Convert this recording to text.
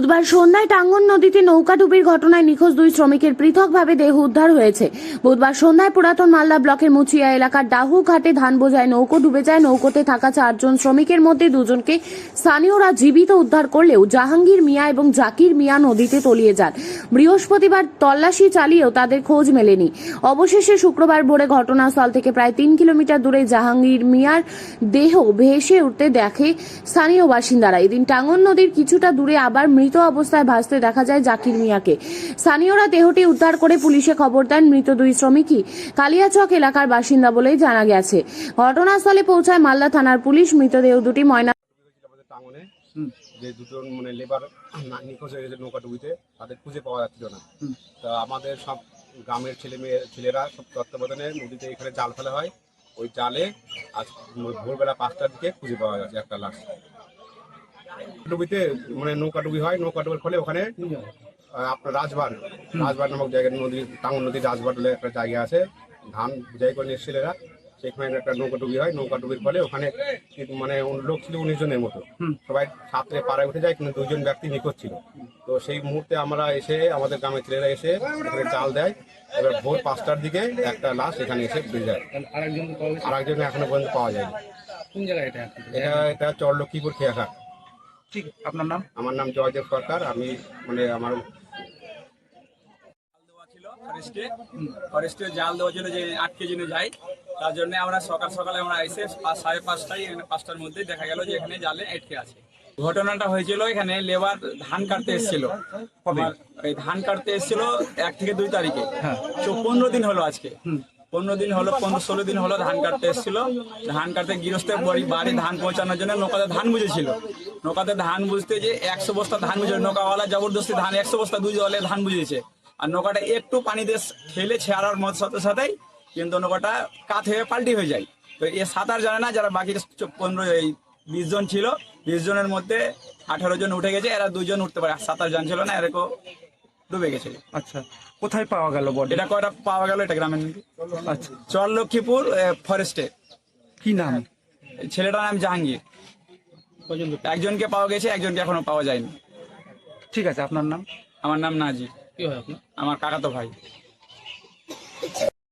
বুধবার সন্ধ্যায় টাঙ্গন নদীতে নৌকাডুবির ঘটনায় নিখোঁজ দুই শ্রমিকের পৃথকভাবে দেহ উদ্ধার হয়েছে। বুধবার সন্ধ্যায় পুরাতন মালদা ব্লকের মুচিয়া এলাকার ডাহু ঘাটে ধান বোঝায় নৌকো ডুবে যায়। নৌকোতে থাকা 4 জন শ্রমিকের মধ্যে দুজনকে স্থানীয়রা জীবিত উদ্ধার করলেও জাহাঙ্গীর মিয়া এবং জাকির মিয়া নদীতে তলিয়ে যান। বৃহস্পতিবার তল্লাশি চালিয়েও তাদের খোঁজ মেলেনি। অবশেষে শুক্রবার ভোরে ঘটনাস্থল থেকে প্রায় 3 কিলোমিটার দূরে জাহাঙ্গীর মিয়ার দেহ ভেসে উঠতে দেখে স্থানীয় বাসিন্দারা। এদিন টাঙ্গন নদীর কিছুটা দূরে আবার মৃত অবস্থায় ভাসতে দেখা যায় জাকির মিয়াকে। স্থানীয়রা দেহটি উদ্ধার করে পুলিশে খবর দেন। মৃত দুই শ্রমিকই কালিয়াচক এলাকার বাসিন্দা বলেই জানা গেছে। ঘটনাস্থলে পৌঁছায় মালদা থানার পুলিশ। মৃতদেহ দুটি ময়না টাঙ্গনে যে দুজন মানে লেবার নিখোঁজ হয়ে গেছে নৌকাডুবিতে, তাদের খুঁজে পাওয়া যাচ্ছিল না। তা আমাদের সব গ্রামের ছেলেরা সব তত্ত্বাবধানে নদীতে এখানে জাল ফেলা হয়। ওই জালে আজ ভোরবেলা 5টার দিকে খুঁজে পাওয়া গেছে একটা লাশ। ডুবিতে মানে নৌকাডুবি হয়, নৌকাডুবির ফলে ওখানে আপনার রাজবাড় নামক জায়গায় নদী, টাঙ্গন নদীর রাজবাড় বলে একটা জায়গা আছে, ধান বুঝাই করে নিয়ে ছেলেরা সেখানে একটা নৌকাডুবি হয়। নৌকাডুবির ফলে ওখানে মানে লোক ছিল 19 জনের মতো, সবাই সাঁতরে পাড়ায় উঠে যায়, কিন্তু 2 জন ব্যক্তি নিখোঁজ ছিল। তো সেই মুহূর্তে আমরা এসে, আমাদের গ্রামের ছেলেরা এসে এখানে জাল দেয়। এবার ভোর 5টার দিকে একটা লাশ এখানে এসে বেরিয়ে যায়। আরেকজন এখনো পর্যন্ত পাওয়া যায়নি। কোন জায়গায় এটা? এটা চরলক্ষ্মীপুর খেয়াঘাট। ঠিক, আপনার নাম? আমার নাম জয়দেব সরকার। আমি মানে আমার ফরেস্টে জাল দেওয়ার জন্য যে আটকে জন্য যাই, তার জন্য আমরা সকালে আমরা এসে 5:30টায় 5টার মধ্যে দেখা গেল যে এখানে জালে আটকে আছে। ঘটনাটা হয়েছিল এখানে লেবার ধান কাটতে এসেছিল। এই ধান কাটতে এসেছিল 1 থেকে 2 তারিখে। 15 দিন হলো আজকে। 15 দিন হলো, 15-16 দিন হলো ধান কাটতে এসেছিল। ধান কাটতে গৃহস্থের বাড়ি ধান পৌঁছানোর জন্য নৌকাতে ধান বুঝেছিল। নৌকাতে ধান বুঝতে যে 100 বস্তা ধান বুঝে, নৌকাওয়ালা জবরদস্তি ধান 100 বস্তা 2 জলে ধান বুঝেছে। আর নৌকাটা একটু পানি দিয়ে ঠেলে ছেড়ার মত সাথে সাথেই কিন্তু নৌকাটা কাত হয়ে পাল্টি হয়ে যায়। তো এ সাঁতার জানে না, যারা বাকি 20 জন ছিল, 20 জনের মধ্যে 18 জন উঠে গেছে, এরা 2 জন উঠতে পারে, সাঁতার জানছিল না, এরকম ডুবে গেছিল। আচ্ছা, কোথায় পাওয়া গেল বডি? এটা কয়টা পাওয়া গেল, এটা গ্রামের মধ্যে। আচ্ছা, চরলক্ষ্মীপুর ফরেস্টে। কি নাম? ছেলেটার নাম জাহাঙ্গীর। একজনকে পাওয়া গেছে, একজনকে এখনো পাওয়া যায়নি। ঠিক আছে, আপনার নাম? আমার নাম নাজির। কি হয় আপনার? আমার কাকাতো ভাই।